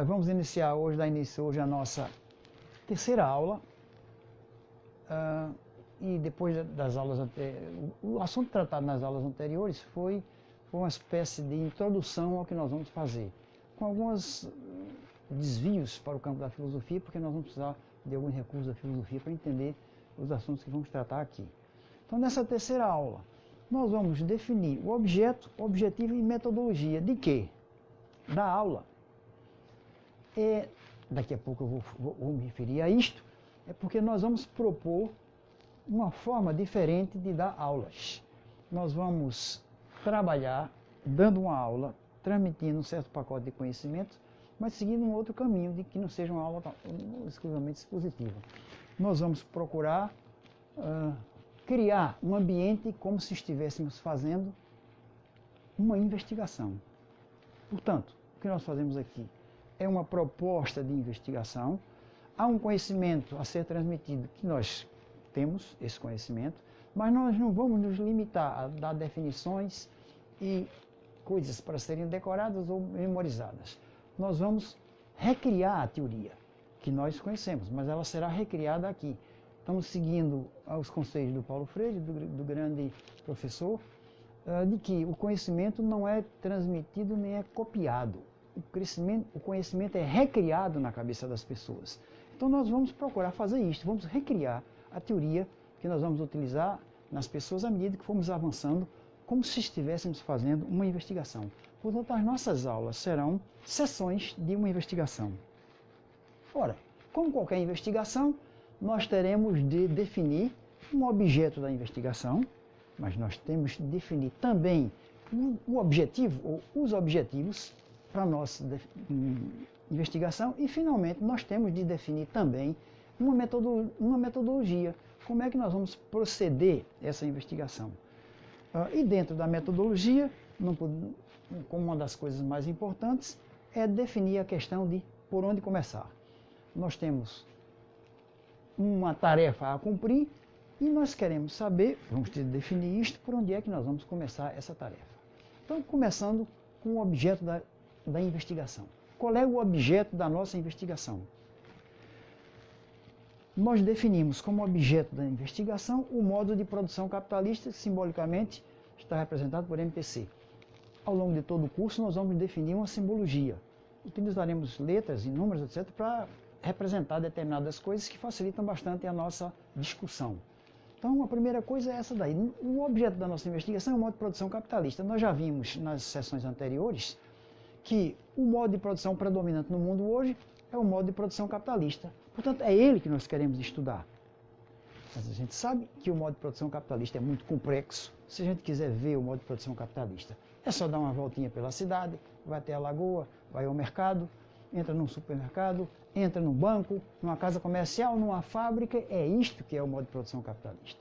Vamos iniciar hoje, dar início hoje a nossa terceira aula. E depois das aulas anteriores, o assunto tratado nas aulas anteriores foi uma espécie de introdução ao que nós vamos fazer, com alguns desvios para o campo da filosofia, porque nós vamos precisar de alguns recursos da filosofia para entender os assuntos que vamos tratar aqui. Então, nessa terceira aula, nós vamos definir o objeto, objetivo e metodologia de quê? Da aula. Daqui a pouco eu vou me referir a isto, é porque nós vamos propor uma forma diferente de dar aulas. Nós vamos trabalhar dando uma aula, transmitindo um certo pacote de conhecimento, mas seguindo um outro caminho, de que não seja uma aula exclusivamente expositiva. Nós vamos procurar criar um ambiente como se estivéssemos fazendo uma investigação. Portanto, o que nós fazemos aqui é uma proposta de investigação. Há um conhecimento a ser transmitido, que nós temos esse conhecimento, mas nós não vamos nos limitar a dar definições e coisas para serem decoradas ou memorizadas. Nós vamos recriar a teoria que nós conhecemos, mas ela será recriada aqui. Estamos seguindo os conselhos do Paulo Freire, do grande professor, de que o conhecimento não é transmitido nem é copiado. O conhecimento é recriado na cabeça das pessoas. Então nós vamos procurar fazer isto, vamos recriar a teoria que nós vamos utilizar nas pessoas à medida que formos avançando, como se estivéssemos fazendo uma investigação. Portanto, as nossas aulas serão sessões de uma investigação. Ora, como qualquer investigação, nós teremos de definir um objeto da investigação, mas nós temos de definir também o objetivo ou os objetivos para a nossa investigação e, finalmente, nós temos de definir também uma metodologia. Como é que nós vamos proceder essa investigação? E dentro da metodologia, como uma das coisas mais importantes, é definir a questão de por onde começar. Nós temos uma tarefa a cumprir e nós queremos saber, vamos ter de definir isto, por onde é que nós vamos começar essa tarefa. Então, começando com o objeto da investigação. Qual é o objeto da nossa investigação? Nós definimos como objeto da investigação o modo de produção capitalista, que simbolicamente está representado por MPC. Ao longo de todo o curso, nós vamos definir uma simbologia. Utilizaremos letras e números, etc., para representar determinadas coisas que facilitam bastante a nossa discussão. Então, a primeira coisa é essa daí. O objeto da nossa investigação é o modo de produção capitalista. Nós já vimos nas sessões anteriores que o modo de produção predominante no mundo hoje é o modo de produção capitalista. Portanto, é ele que nós queremos estudar. Mas a gente sabe que o modo de produção capitalista é muito complexo. Se a gente quiser ver o modo de produção capitalista, é só dar uma voltinha pela cidade, vai até a lagoa, vai ao mercado, entra num supermercado, entra num banco, numa casa comercial, numa fábrica. É isto que é o modo de produção capitalista.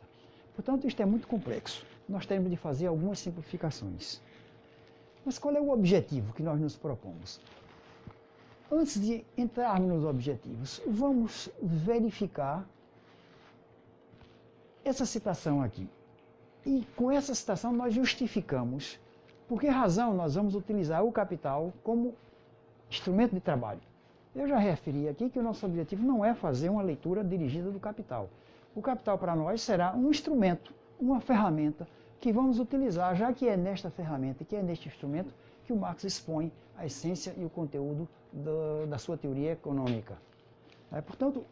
Portanto, isto é muito complexo. Nós temos de fazer algumas simplificações. Mas qual é o objetivo que nós nos propomos? Antes de entrarmos nos objetivos, vamos verificar essa citação aqui. E com essa citação nós justificamos por que razão nós vamos utilizar o capital como instrumento de trabalho. Eu já referi aqui que o nosso objetivo não é fazer uma leitura dirigida do capital. O capital para nós será um instrumento, uma ferramenta que vamos utilizar, já que é nesta ferramenta, que é neste instrumento, que o Marx expõe a essência e o conteúdo da sua teoria econômica. Portanto,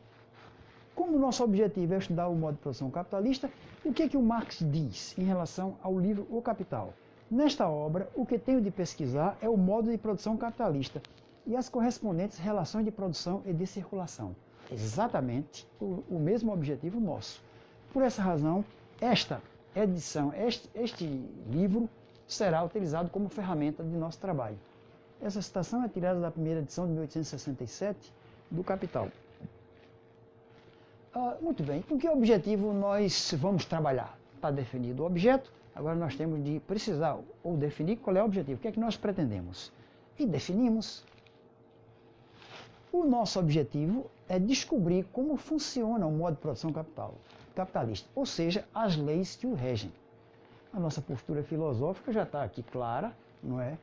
como o nosso objetivo é estudar o modo de produção capitalista, o que é que o Marx diz em relação ao livro O Capital? Nesta obra, o que tenho de pesquisar é o modo de produção capitalista e as correspondentes relações de produção e de circulação. Exatamente o mesmo objetivo nosso. Por essa razão, esta edição, este livro será utilizado como ferramenta de nosso trabalho. Essa citação é tirada da primeira edição de 1867 do Capital. Muito bem, com que objetivo nós vamos trabalhar? Está definido o objeto, agora nós temos de precisar ou definir qual é o objetivo, o que é que nós pretendemos. E definimos. O nosso objetivo é descobrir como funciona o modo de produção capitalista, ou seja, as leis que o regem. A nossa postura filosófica já está aqui clara, não é?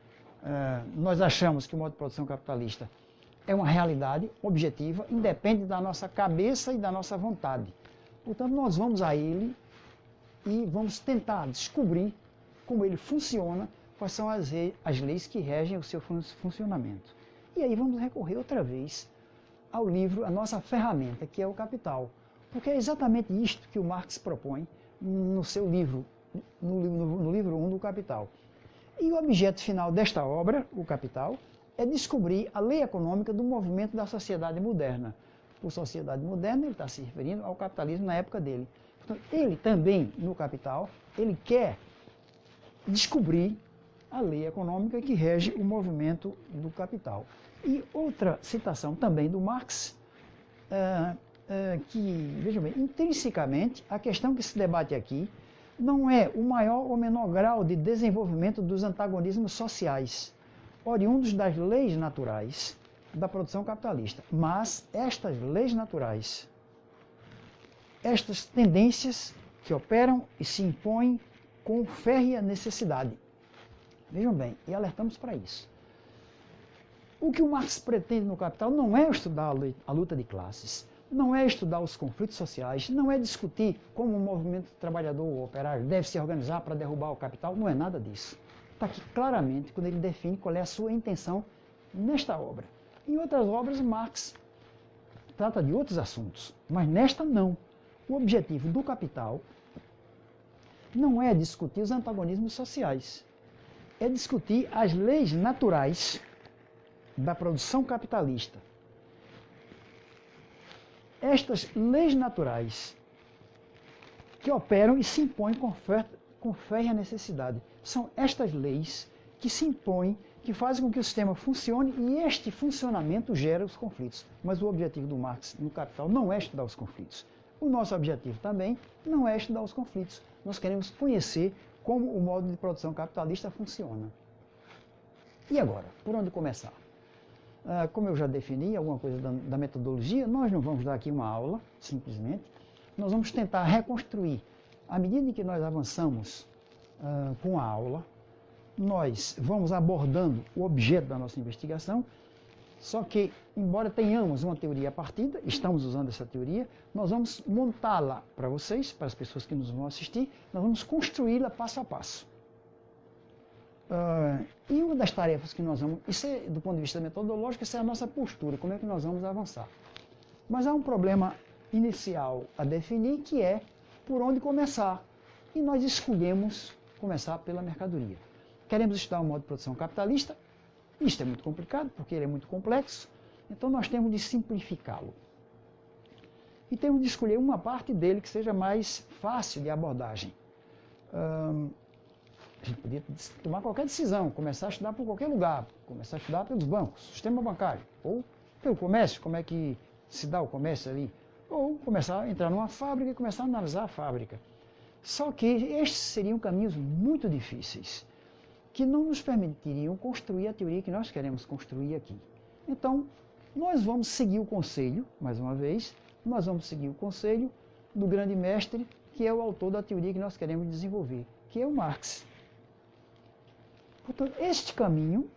Nós achamos que o modo de produção capitalista é uma realidade objetiva, independe da nossa cabeça e da nossa vontade. Portanto, nós vamos a ele e vamos tentar descobrir como ele funciona, quais são as leis que regem o seu funcionamento. E aí vamos recorrer outra vez ao livro, a nossa ferramenta, que é o Capital. Porque é exatamente isto que o Marx propõe no seu livro, no livro 1 do Capital. E o objeto final desta obra, o Capital, é descobrir a lei econômica do movimento da sociedade moderna. Por sociedade moderna, ele está se referindo ao capitalismo na época dele. Portanto, ele também, no Capital, ele quer descobrir a lei econômica que rege o movimento do capital. E outra citação também do Marx, que, vejam bem, intrinsecamente, a questão que se debate aqui não é o maior ou menor grau de desenvolvimento dos antagonismos sociais, oriundos das leis naturais da produção capitalista, mas estas leis naturais, estas tendências que operam e se impõem com férrea necessidade. Vejam bem, e alertamos para isso. O que o Marx pretende no Capital não é estudar a luta de classes, não é estudar os conflitos sociais, não é discutir como o movimento trabalhador ou operário deve se organizar para derrubar o capital, não é nada disso. Está aqui claramente quando ele define qual é a sua intenção nesta obra. Em outras obras, Marx trata de outros assuntos, mas nesta não. O objetivo do Capital não é discutir os antagonismos sociais, é discutir as leis naturais da produção capitalista. Estas leis naturais que operam e se impõem com férrea necessidade. São estas leis que se impõem, que fazem com que o sistema funcione e este funcionamento gera os conflitos. Mas o objetivo do Marx no Capital não é estudar os conflitos. O nosso objetivo também não é estudar os conflitos. Nós queremos conhecer como o modo de produção capitalista funciona. E agora, por onde começar? Como eu já defini alguma coisa da metodologia, nós não vamos dar aqui uma aula, simplesmente. Nós vamos tentar reconstruir. À medida que nós avançamos com a aula, nós vamos abordando o objeto da nossa investigação, só que, embora tenhamos uma teoria a partida, estamos usando essa teoria, nós vamos montá-la para vocês, para as pessoas que nos vão assistir, nós vamos construí-la passo a passo. E uma das tarefas que nós vamos, isso é, do ponto de vista metodológico, essa é a nossa postura, como é que nós vamos avançar. Mas há um problema inicial a definir, que é por onde começar. E nós escolhemos começar pela mercadoria. Queremos estudar o modo de produção capitalista, isto é muito complicado, porque ele é muito complexo, então nós temos de simplificá-lo. E temos de escolher uma parte dele que seja mais fácil de abordagem. A gente podia tomar qualquer decisão, começar a estudar por qualquer lugar, começar a estudar pelos bancos, sistema bancário, ou pelo comércio, como é que se dá o comércio ali, ou começar a entrar numa fábrica e começar a analisar a fábrica. Só que estes seriam caminhos muito difíceis, que não nos permitiriam construir a teoria que nós queremos construir aqui. Então, nós vamos seguir o conselho, mais uma vez, nós vamos seguir o conselho do grande mestre, que é o autor da teoria que nós queremos desenvolver, que é o Marx. Portanto, este caminho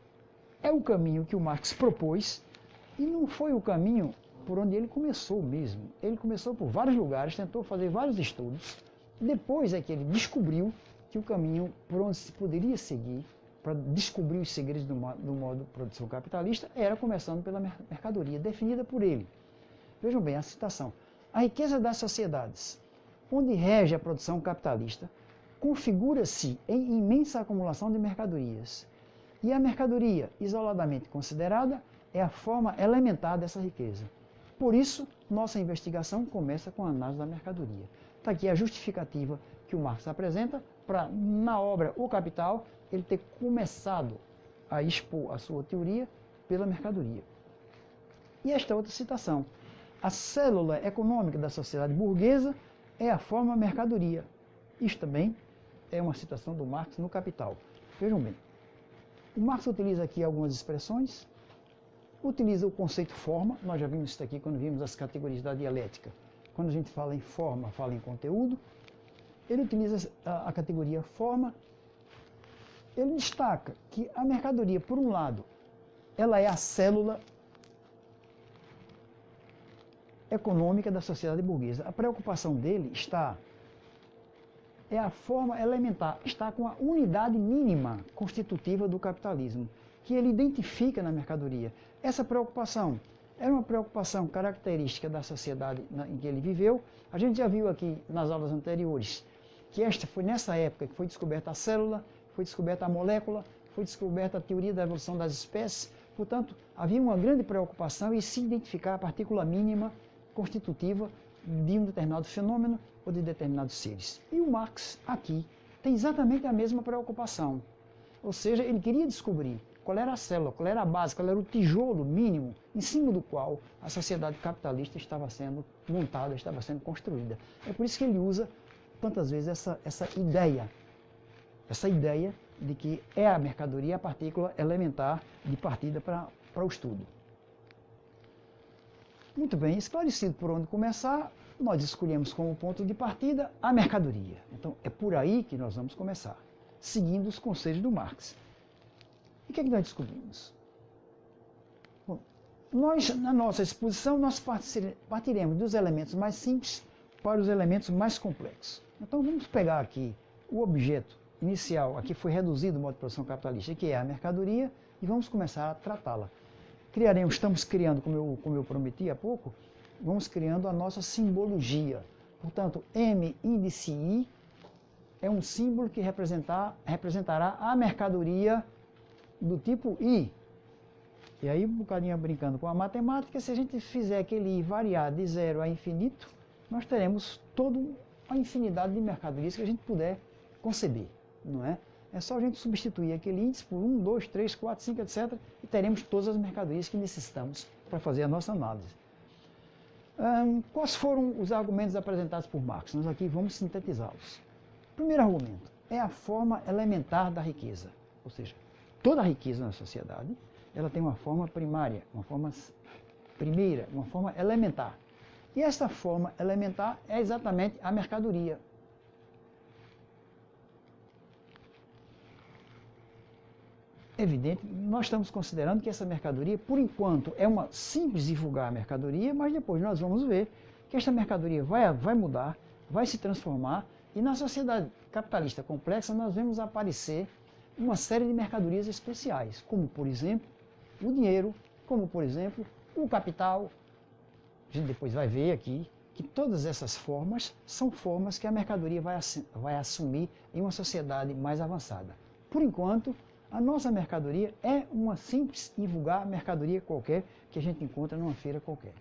é o caminho que o Marx propôs e não foi o caminho por onde ele começou mesmo. Ele começou por vários lugares, tentou fazer vários estudos, depois é que ele descobriu que o caminho por onde se poderia seguir para descobrir os segredos do modo de produção capitalista era começando pela mercadoria, definida por ele. Vejam bem a citação. A riqueza das sociedades, onde rege a produção capitalista, configura-se em imensa acumulação de mercadorias. E a mercadoria, isoladamente considerada, é a forma elementar dessa riqueza. Por isso, nossa investigação começa com a análise da mercadoria. Está aqui a justificativa que o Marx apresenta para, na obra O Capital, ele ter começado a expor a sua teoria pela mercadoria. E esta outra citação. A célula econômica da sociedade burguesa é a forma mercadoria. Isto também é uma citação do Marx no Capital. Vejam bem, o Marx utiliza aqui algumas expressões, utiliza o conceito forma, nós já vimos isso aqui quando vimos as categorias da dialética. Quando a gente fala em forma, fala em conteúdo, ele utiliza a categoria forma, ele destaca que a mercadoria, por um lado, ela é a célula econômica da sociedade burguesa. A preocupação dele é a forma elementar, está com a unidade mínima constitutiva do capitalismo, que ele identifica na mercadoria. Essa preocupação era uma preocupação característica da sociedade em que ele viveu. A gente já viu aqui nas aulas anteriores que esta foi nessa época que foi descoberta a célula, foi descoberta a molécula, foi descoberta a teoria da evolução das espécies. Portanto, havia uma grande preocupação em se identificar a partícula mínima constitutiva de um determinado fenômeno ou de determinados seres. E o Marx, aqui, tem exatamente a mesma preocupação. Ou seja, ele queria descobrir qual era a célula, qual era a base, qual era o tijolo mínimo em cima do qual a sociedade capitalista estava sendo montada, estava sendo construída. É por isso que ele usa tantas vezes essa ideia de que é a mercadoria a partícula elementar de partida para o estudo. Muito bem, esclarecido por onde começar, nós escolhemos como ponto de partida a mercadoria. Então, é por aí que nós vamos começar, seguindo os conselhos do Marx. E o que é que nós descobrimos? Bom, na nossa exposição, nós partiremos dos elementos mais simples para os elementos mais complexos. Então, vamos pegar aqui o objeto inicial, aqui foi reduzido o modo de produção capitalista, que é a mercadoria, e vamos começar a tratá-la. Estamos criando, como eu prometi há pouco, vamos criando a nossa simbologia. Portanto, M índice I é um símbolo que representará a mercadoria do tipo I. E aí, um bocadinho brincando com a matemática, se a gente fizer aquele I variar de 0 a infinito, nós teremos toda a infinidade de mercadorias que a gente puder conceber, não é? É só a gente substituir aquele índice por 1, 2, 3, 4, 5, etc. e teremos todas as mercadorias que necessitamos para fazer a nossa análise. Quais foram os argumentos apresentados por Marx? Nós aqui vamos sintetizá-los. Primeiro argumento é a forma elementar da riqueza, ou seja, toda a riqueza na sociedade ela tem uma forma primária, uma forma primeira, uma forma elementar. E esta forma elementar é exatamente a mercadoria. Evidente, nós estamos considerando que essa mercadoria, por enquanto, é uma simples e vulgar mercadoria, mas depois nós vamos ver que esta mercadoria vai mudar, vai se transformar, e na sociedade capitalista complexa nós vemos aparecer uma série de mercadorias especiais, como, por exemplo, o dinheiro, como, por exemplo, o capital. A gente depois vai ver aqui que todas essas formas são formas que a mercadoria vai assumir em uma sociedade mais avançada. Por enquanto, a nossa mercadoria é uma simples e vulgar mercadoria qualquer que a gente encontra numa feira qualquer.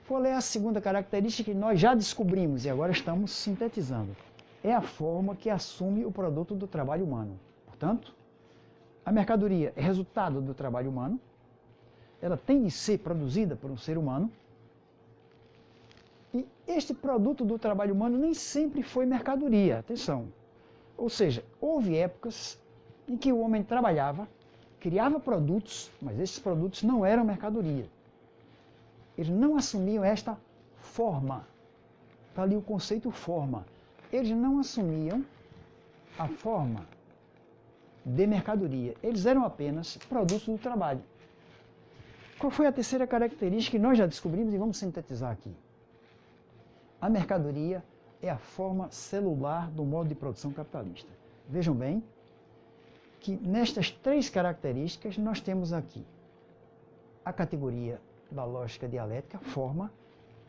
Qual é a segunda característica que nós já descobrimos e agora estamos sintetizando? É a forma que assume o produto do trabalho humano. Portanto, a mercadoria é resultado do trabalho humano, ela tem de ser produzida por um ser humano, e este produto do trabalho humano nem sempre foi mercadoria, atenção. Ou seja, houve épocas em que o homem trabalhava, criava produtos, mas esses produtos não eram mercadoria. Eles não assumiam esta forma. Está ali o conceito forma. Eles não assumiam a forma de mercadoria. Eles eram apenas produtos do trabalho. Qual foi a terceira característica que nós já descobrimos e vamos sintetizar aqui? A mercadoria é a forma celular do modo de produção capitalista. Vejam bem que nestas três características nós temos aqui a categoria da lógica dialética, forma,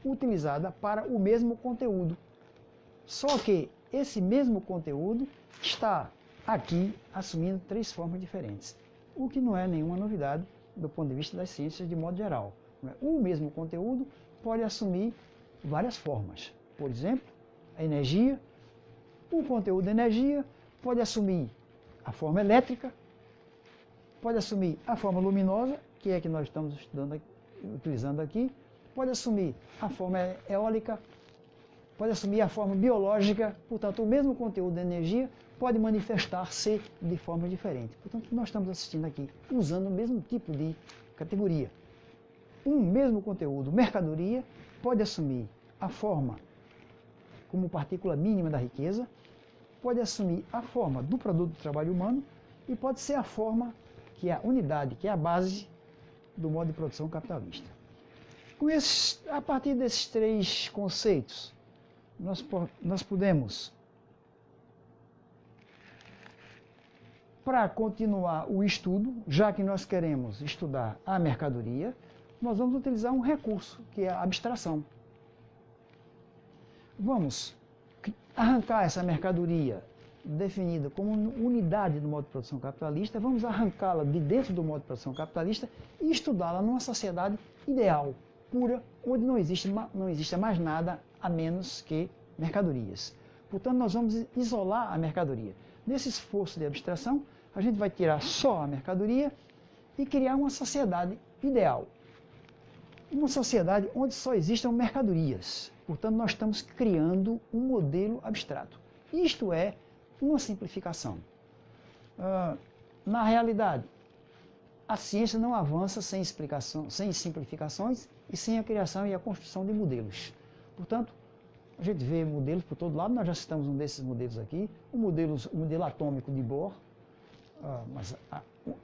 utilizada para o mesmo conteúdo. Só que esse mesmo conteúdo está aqui assumindo três formas diferentes, o que não é nenhuma novidade do ponto de vista das ciências de modo geral. O mesmo conteúdo pode assumir várias formas. Por exemplo, a energia, o conteúdo de energia pode assumir a forma elétrica, pode assumir a forma luminosa, que é a que nós estamos utilizando aqui, pode assumir a forma eólica, pode assumir a forma biológica. Portanto, o mesmo conteúdo de energia pode manifestar-se de forma diferente. Portanto, nós estamos assistindo aqui usando o mesmo tipo de categoria. Um mesmo conteúdo, mercadoria, pode assumir a forma como partícula mínima da riqueza, pode assumir a forma do produto do trabalho humano e pode ser a forma que é a unidade, que é a base do modo de produção capitalista. A partir desses três conceitos, nós podemos, para continuar o estudo, já que nós queremos estudar a mercadoria, nós vamos utilizar um recurso, que é a abstração. Vamos arrancar essa mercadoria definida como unidade do modo de produção capitalista, vamos arrancá-la de dentro do modo de produção capitalista e estudá-la numa sociedade ideal, pura, onde não existe mais nada a menos que mercadorias. Portanto, nós vamos isolar a mercadoria. Nesse esforço de abstração, a gente vai tirar só a mercadoria e criar uma sociedade ideal. Uma sociedade onde só existam mercadorias. Portanto, nós estamos criando um modelo abstrato. Isto é uma simplificação. Na realidade, a ciência não avança sem simplificações e sem a criação e a construção de modelos. Portanto, a gente vê modelos por todo lado, nós já citamos um desses modelos aqui, o modelo atômico de Bohr, mas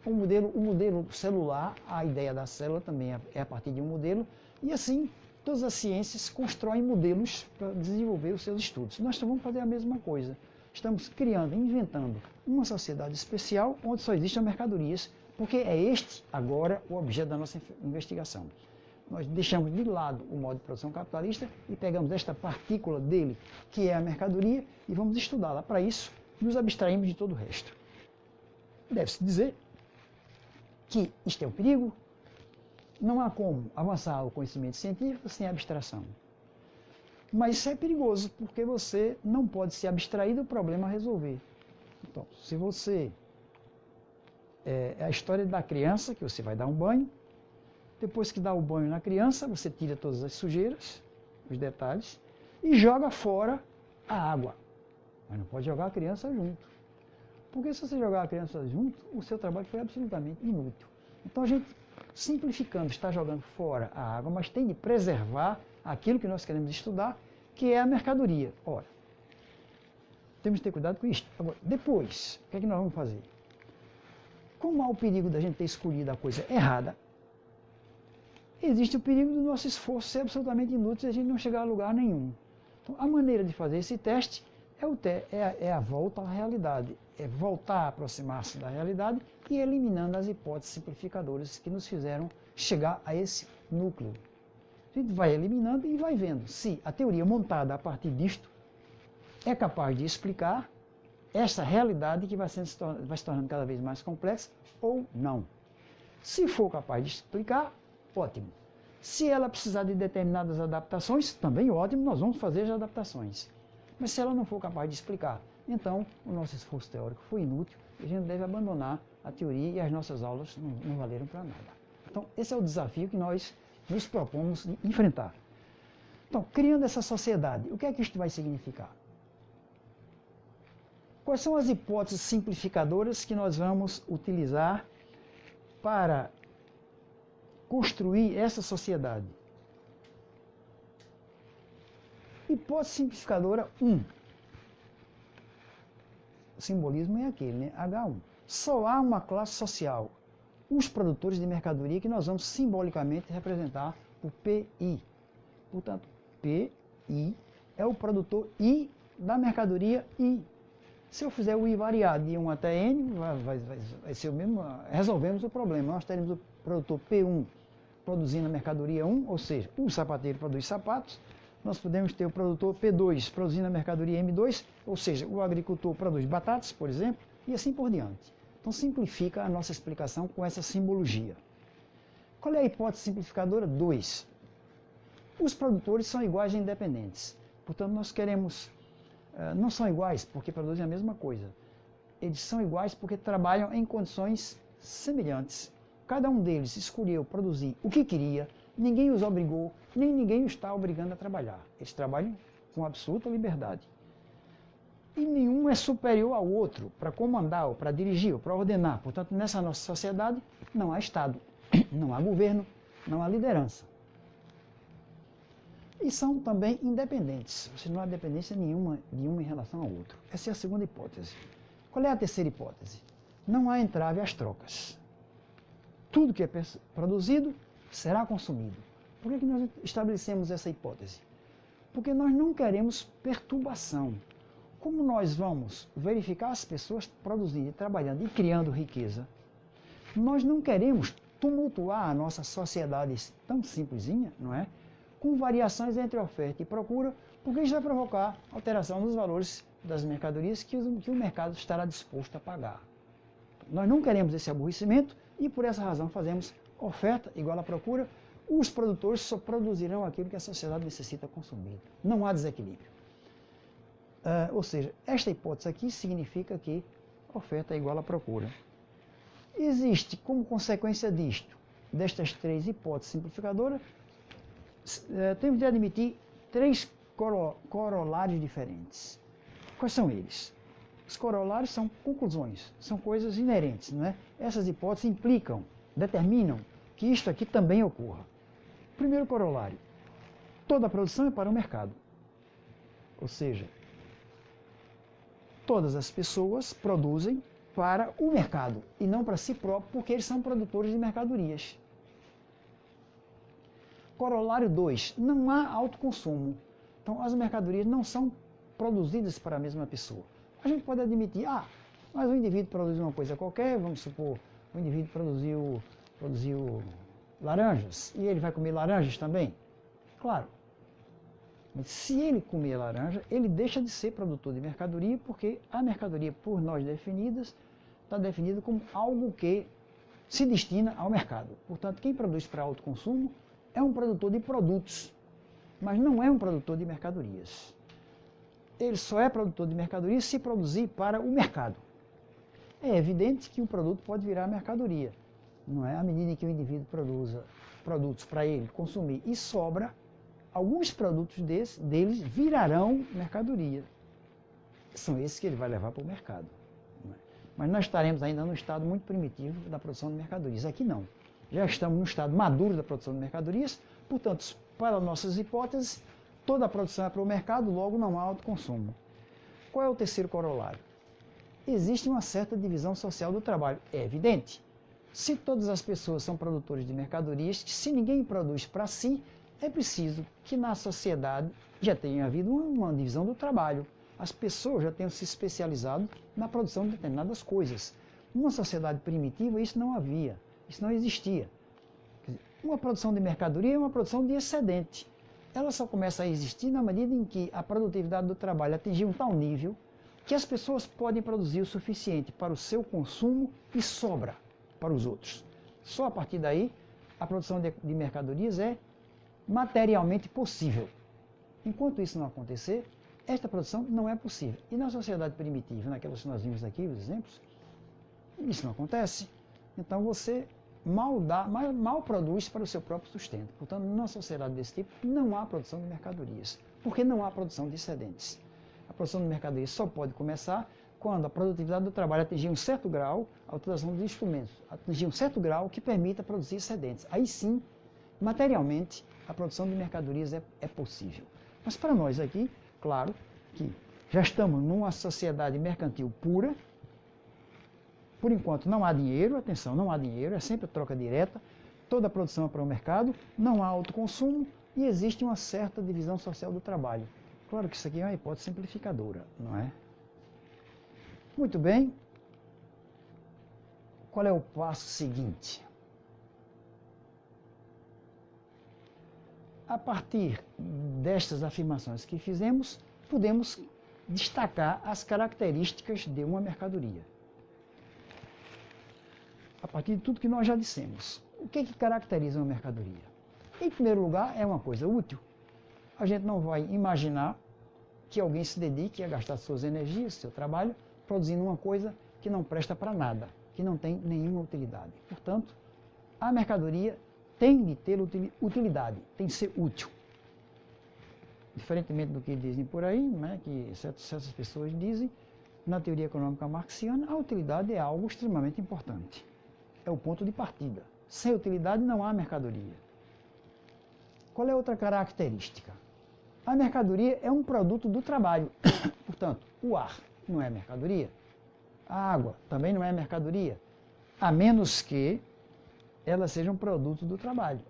o modelo celular, a ideia da célula também é a partir de um modelo, e assim todas as ciências constroem modelos para desenvolver os seus estudos. Nós vamos fazer a mesma coisa. Estamos criando, inventando uma sociedade especial onde só existem mercadorias, porque é este agora o objeto da nossa investigação. Nós deixamos de lado o modo de produção capitalista e pegamos esta partícula dele, que é a mercadoria, e vamos estudá-la. Para isso, nos abstraímos de todo o resto. Deve-se dizer que isto é um perigo. Não há como avançar o conhecimento científico sem abstração. Mas isso é perigoso, porque você não pode se abstrair do problema a resolver. Então, se você... É a história da criança, que você vai dar um banho. Depois que dá o banho na criança, você tira todas as sujeiras, os detalhes, e joga fora a água. Mas não pode jogar a criança junto. Porque se você jogar a criança junto, o seu trabalho foi absolutamente inútil. Então a gente, simplificando, está jogando fora a água, mas tem de preservar aquilo que nós queremos estudar, que é a mercadoria. Ora, temos que ter cuidado com isso. Agora, depois, o que é que nós vamos fazer? Como há o perigo da gente ter escolhido a coisa errada, existe o perigo do nosso esforço ser absolutamente inútil e a gente não chegar a lugar nenhum. Então, a maneira de fazer esse teste é a volta à realidade, é voltar a aproximar-se da realidade e eliminando as hipóteses simplificadoras que nos fizeram chegar a esse núcleo. A gente vai eliminando e vai vendo se a teoria montada a partir disto é capaz de explicar essa realidade que vai se tornando cada vez mais complexa ou não. Se for capaz de explicar, ótimo. Se ela precisar de determinadas adaptações, também ótimo, nós vamos fazer as adaptações. Mas se ela não for capaz de explicar, então o nosso esforço teórico foi inútil e a gente deve abandonar a teoria e as nossas aulas não valeram para nada. Então, esse é o desafio que nós nos propomos enfrentar. Então, criando essa sociedade, o que é que isto vai significar? Quais são as hipóteses simplificadoras que nós vamos utilizar para construir essa sociedade? Hipótese simplificadora 1. O simbolismo é aquele, né? H1. Só há uma classe social, os produtores de mercadoria, que nós vamos simbolicamente representar por PI. Portanto, PI é o produtor I da mercadoria I. Se eu fizer o I variado de 1 até N, vai ser o mesmo, resolvemos o problema. Nós teremos o produtor P1 produzindo a mercadoria 1, ou seja, o sapateiro produz sapatos. Nós podemos ter o produtor P2 produzindo a mercadoria M2, ou seja, o agricultor produz batatas, por exemplo, e assim por diante. Então simplifica a nossa explicação com essa simbologia. Qual é a hipótese simplificadora? 2. Os produtores são iguais e independentes. Portanto, nós queremos... não são iguais porque produzem a mesma coisa. Eles são iguais porque trabalham em condições semelhantes. Cada um deles escolheu produzir o que queria, ninguém os obrigou, nem ninguém os está obrigando a trabalhar. Eles trabalham com absoluta liberdade. E nenhum é superior ao outro para comandar, ou para dirigir, ou para ordenar. Portanto, nessa nossa sociedade não há Estado, não há governo, não há liderança. E são também independentes. Ou seja, não há dependência nenhuma de um em relação ao outro. Essa é a segunda hipótese. Qual é a terceira hipótese? Não há entrave às trocas. Tudo que é produzido será consumido. Por que nós estabelecemos essa hipótese? Porque nós não queremos perturbação. Como nós vamos verificar as pessoas produzindo, trabalhando e criando riqueza, nós não queremos tumultuar a nossa sociedade tão simplesinha, não é? Com variações entre oferta e procura, porque isso vai provocar alteração nos valores das mercadorias que o mercado estará disposto a pagar. Nós não queremos esse aborrecimento e por essa razão fazemos oferta igual à procura. Os produtores só produzirão aquilo que a sociedade necessita consumir. Não há desequilíbrio. Ou seja, esta hipótese aqui significa que oferta é igual à procura. Existe, como consequência destas três hipóteses simplificadoras, temos de admitir três corolários diferentes. Quais são eles? Os corolários são conclusões, são coisas inerentes, não é? Essas hipóteses determinam que isto aqui também ocorra. Primeiro corolário, toda a produção é para o mercado. Ou seja, todas as pessoas produzem para o mercado e não para si próprio, porque eles são produtores de mercadorias. Corolário 2, não há autoconsumo. Então, as mercadorias não são produzidas para a mesma pessoa. A gente pode admitir, mas o indivíduo produz uma coisa qualquer, vamos supor, o indivíduo produziu laranjas, e ele vai comer laranjas também? Claro. Mas se ele comer laranja, ele deixa de ser produtor de mercadoria, porque a mercadoria, por nós definidas, está definida como algo que se destina ao mercado. Portanto, quem produz para autoconsumo é um produtor de produtos, mas não é um produtor de mercadorias. Ele só é produtor de mercadorias se produzir para o mercado. É evidente que o produto pode virar mercadoria, não é? À medida que o indivíduo produza produtos para ele consumir e sobra, alguns produtos deles virarão mercadoria. São esses que ele vai levar para o mercado. Não é? Mas nós estaremos ainda no estado muito primitivo da produção de mercadorias. Aqui não. Já estamos no estado maduro da produção de mercadorias, portanto, para nossas hipóteses, toda a produção é para o mercado, logo não há autoconsumo. Qual é o terceiro corolário? Existe uma certa divisão social do trabalho. É evidente. Se todas as pessoas são produtores de mercadorias, se ninguém produz para si, é preciso que na sociedade já tenha havido uma divisão do trabalho. As pessoas já tenham se especializado na produção de determinadas coisas. Numa sociedade primitiva isso não havia, isso não existia. Quer dizer, uma produção de mercadoria é uma produção de excedente. Ela só começa a existir na medida em que a produtividade do trabalho atingir um tal nível que as pessoas podem produzir o suficiente para o seu consumo e sobra para os outros. Só a partir daí a produção de mercadorias é materialmente possível. Enquanto isso não acontecer, esta produção não é possível. E na sociedade primitiva, naquelas que nós vimos aqui, os exemplos, isso não acontece. Então você mal produz para o seu próprio sustento. Portanto, numa sociedade desse tipo, não há produção de mercadorias, porque não há produção de excedentes. A produção de mercadorias só pode começar quando a produtividade do trabalho atingir um certo grau, a utilização dos instrumentos atingir um certo grau que permita produzir excedentes. Aí sim, materialmente, a produção de mercadorias é possível. Mas para nós aqui, claro que já estamos numa sociedade mercantil pura. Por enquanto não há dinheiro, atenção, não há dinheiro, é sempre troca direta, toda a produção é para o mercado, não há autoconsumo e existe uma certa divisão social do trabalho. Claro que isso aqui é uma hipótese simplificadora, não é? Muito bem. Qual é o passo seguinte? A partir destas afirmações que fizemos, podemos destacar as características de uma mercadoria. A partir de tudo que nós já dissemos. O que caracteriza uma mercadoria? Em primeiro lugar, é uma coisa útil. A gente não vai imaginar que alguém se dedique a gastar suas energias, seu trabalho, produzindo uma coisa que não presta para nada, que não tem nenhuma utilidade. Portanto, a mercadoria tem de ter utilidade, tem de ser útil. Diferentemente do que dizem por aí, né, que certas pessoas dizem, na teoria econômica marxiana, a utilidade é algo extremamente importante. É o ponto de partida. Sem utilidade não há mercadoria. Qual é outra característica? A mercadoria é um produto do trabalho. Portanto, o ar não é mercadoria. A água também não é mercadoria. A menos que ela seja um produto do trabalho.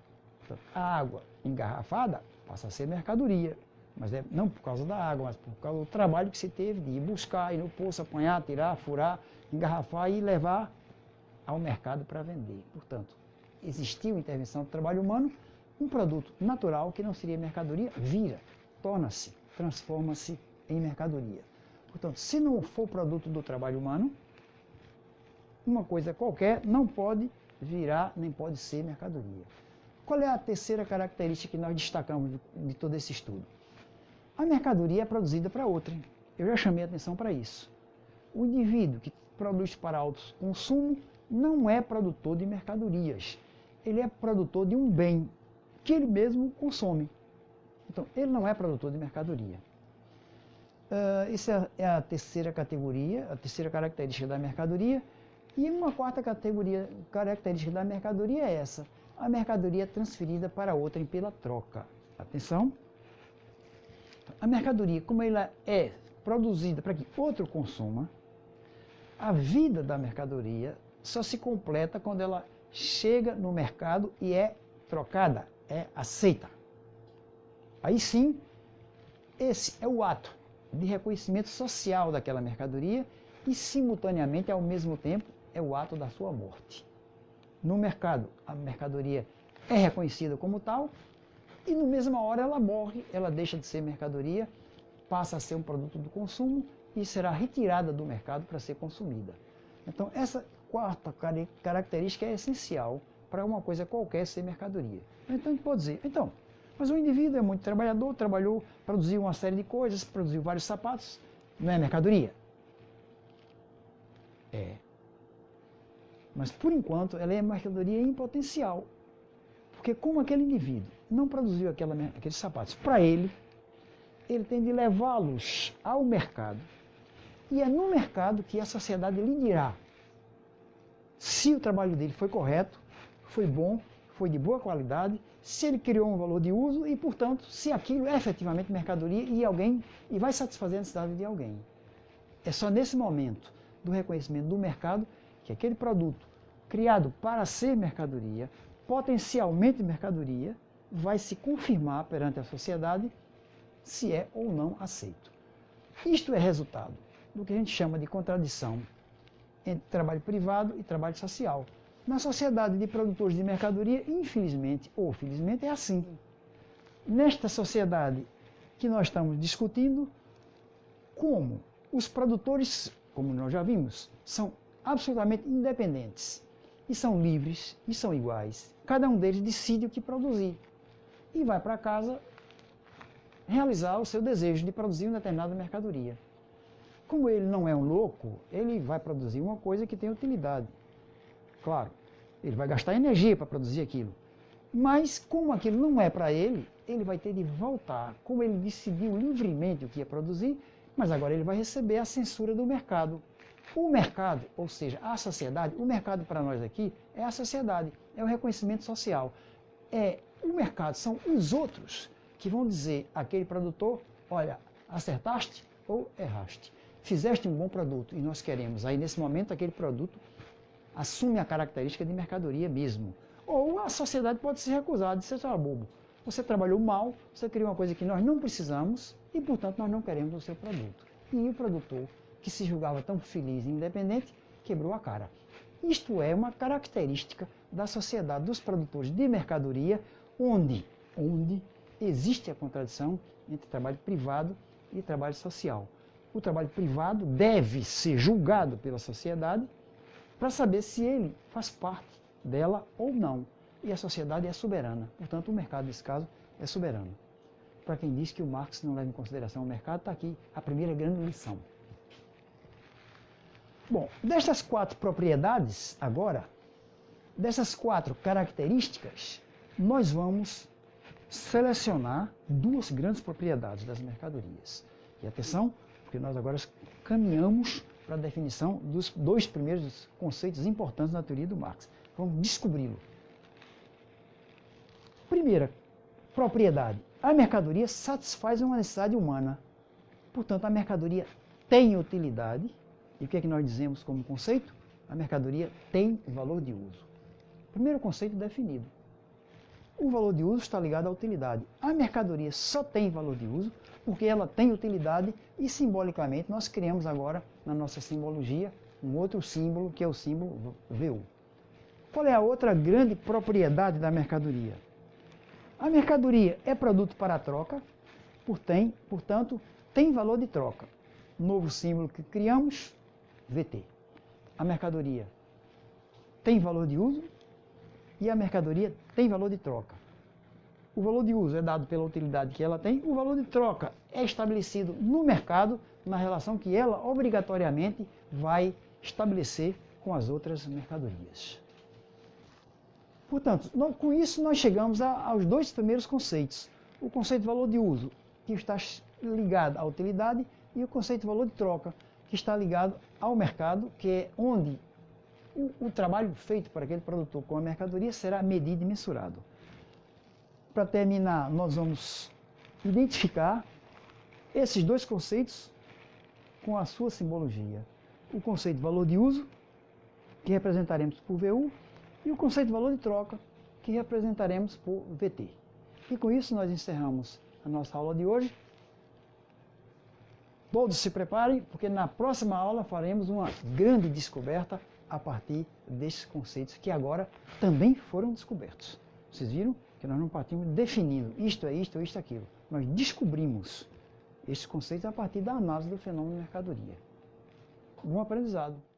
Portanto, a água engarrafada passa a ser mercadoria, mas não por causa da água, mas por causa do trabalho que se teve de ir buscar, ir no poço, apanhar, tirar, furar, engarrafar e levar ao mercado para vender. Portanto, existiu intervenção do trabalho humano, um produto natural que não seria mercadoria, vira, torna-se, transforma-se em mercadoria. Portanto, se não for produto do trabalho humano, uma coisa qualquer não pode virar nem pode ser mercadoria. Qual é a terceira característica que nós destacamos de todo esse estudo? A mercadoria é produzida para outrem. Eu já chamei a atenção para isso. O indivíduo que produz para autoconsumo não é produtor de mercadorias. Ele é produtor de um bem que ele mesmo consome. Então, ele não é produtor de mercadoria. Essa é a terceira categoria, a terceira característica da mercadoria. E uma quarta característica da mercadoria é essa. A mercadoria é transferida para outrem pela troca. Atenção. A mercadoria, como ela é produzida para que outro consuma, a vida da mercadoria só se completa quando ela chega no mercado e é trocada, é aceita. Aí sim, esse é o ato de reconhecimento social daquela mercadoria e, simultaneamente, ao mesmo tempo, é o ato da sua morte. No mercado, a mercadoria é reconhecida como tal e, na mesma hora, ela morre, ela deixa de ser mercadoria, passa a ser um produto do consumo e será retirada do mercado para ser consumida. Então, essa quarta característica é essencial para uma coisa qualquer ser mercadoria. Então, a gente pode dizer, então, mas o indivíduo é muito trabalhador, trabalhou, produziu uma série de coisas, produziu vários sapatos, não é mercadoria? É. Mas, por enquanto, ela é mercadoria em potencial. Porque como aquele indivíduo não produziu aqueles sapatos para ele tem de levá-los ao mercado. E é no mercado que a sociedade lhe dirá se o trabalho dele foi correto, foi bom, foi de boa qualidade, se ele criou um valor de uso e, portanto, se aquilo é efetivamente mercadoria e vai satisfazer a necessidade de alguém. É só nesse momento do reconhecimento do mercado que aquele produto criado para ser mercadoria, potencialmente mercadoria, vai se confirmar perante a sociedade se é ou não aceito. Isto é resultado do que a gente chama de contradição entre trabalho privado e trabalho social. Na sociedade de produtores de mercadoria, infelizmente ou felizmente, é assim. Nesta sociedade que nós estamos discutindo, como os produtores, como nós já vimos, são absolutamente independentes e são livres e são iguais. Cada um deles decide o que produzir e vai para casa realizar o seu desejo de produzir uma determinada mercadoria. Como ele não é um louco, ele vai produzir uma coisa que tem utilidade. Claro, ele vai gastar energia para produzir aquilo. Mas, como aquilo não é para ele, ele vai ter de voltar. Como ele decidiu livremente o que ia produzir, mas agora ele vai receber a censura do mercado. O mercado, ou seja, a sociedade, o mercado para nós aqui é a sociedade, é o reconhecimento social. O mercado são os outros que vão dizer àquele produtor, olha, acertaste ou erraste. Fizeste um bom produto e nós queremos. Aí, nesse momento, aquele produto assume a característica de mercadoria mesmo. Ou a sociedade pode se recusar, dizer, você é bobo. Você trabalhou mal, você criou uma coisa que nós não precisamos e, portanto, nós não queremos o seu produto. E o produtor, que se julgava tão feliz e independente, quebrou a cara. Isto é uma característica da sociedade dos produtores de mercadoria, onde existe a contradição entre trabalho privado e trabalho social. O trabalho privado deve ser julgado pela sociedade para saber se ele faz parte dela ou não. E a sociedade é soberana. Portanto, o mercado, nesse caso, é soberano. Para quem diz que o Marx não leva em consideração o mercado, está aqui a primeira grande lição. Bom, destas 4 propriedades, agora, dessas 4 características, nós vamos selecionar 2 grandes propriedades das mercadorias. E atenção, porque nós agora caminhamos para a definição dos 2 primeiros conceitos importantes na teoria do Marx. Vamos descobri-lo. Primeira propriedade. A mercadoria satisfaz uma necessidade humana. Portanto, a mercadoria tem utilidade. E o que é que nós dizemos como conceito? A mercadoria tem valor de uso. Primeiro conceito definido. o valor de uso está ligado à utilidade. A mercadoria só tem valor de uso porque ela tem utilidade e simbolicamente nós criamos agora na nossa simbologia um outro símbolo que é o símbolo VU. Qual é a outra grande propriedade da mercadoria? A mercadoria é produto para troca, portanto, tem valor de troca. Novo símbolo que criamos, VT. A mercadoria tem valor de uso e a mercadoria tem valor de troca. O valor de uso é dado pela utilidade que ela tem, o valor de troca é estabelecido no mercado na relação que ela obrigatoriamente vai estabelecer com as outras mercadorias. Portanto, com isso nós chegamos aos dois primeiros conceitos. O conceito de valor de uso, que está ligado à utilidade, e o conceito de valor de troca, que está ligado ao mercado, que é onde o trabalho feito por aquele produtor com a mercadoria será medido e mensurado. Para terminar, nós vamos identificar esses dois conceitos com a sua simbologia. O conceito de valor de uso, que representaremos por VU, e o conceito de valor de troca, que representaremos por VT. E com isso nós encerramos a nossa aula de hoje. Todos se preparem, porque na próxima aula faremos uma grande descoberta a partir desses conceitos que agora também foram descobertos. Vocês viram que nós não partimos definindo isto é isto ou isto é aquilo. Nós descobrimos esses conceitos a partir da análise do fenômeno de mercadoria. Bom aprendizado!